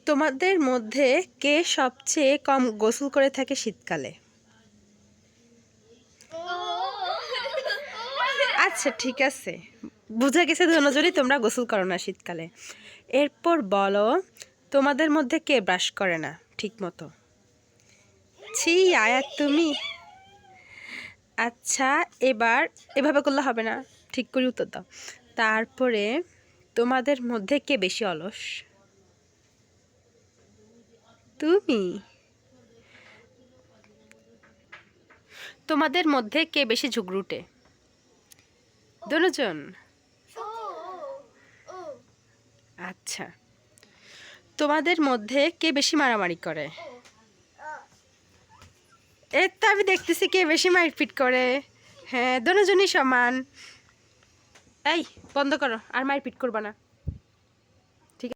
তোমাদের মধ্যে কে সবচেয়ে কম গোসল করে থাকে শীতকালে? আচ্ছা ঠিক আছে, বুঝা গেছে দুজনই তোমরা গোসল করো না শীতকালে। এরপর বলো, তোমাদের মধ্যে কে ব্রাশ করে না ঠিক মতো? ছি আয়াত তুমি। আচ্ছা, এবার এভাবে করলে হবে না, ঠিক করে উত্তর দাও। তারপরে তোমাদের মধ্যে কে বেশি অলস? তুমি। তোমাদের মধ্যে কে বেশি ঝগড়ুটে? দুজন। আচ্ছা, তোমাদের মধ্যে কে বেশি মারামারি করে? এই তো আমি দেখতেছি কে বেশি মারপিট করে। হ্যাঁ, দুজনই সমান। এই বন্ধ করো, আর মারপিট করবা না। ঠিক আছে।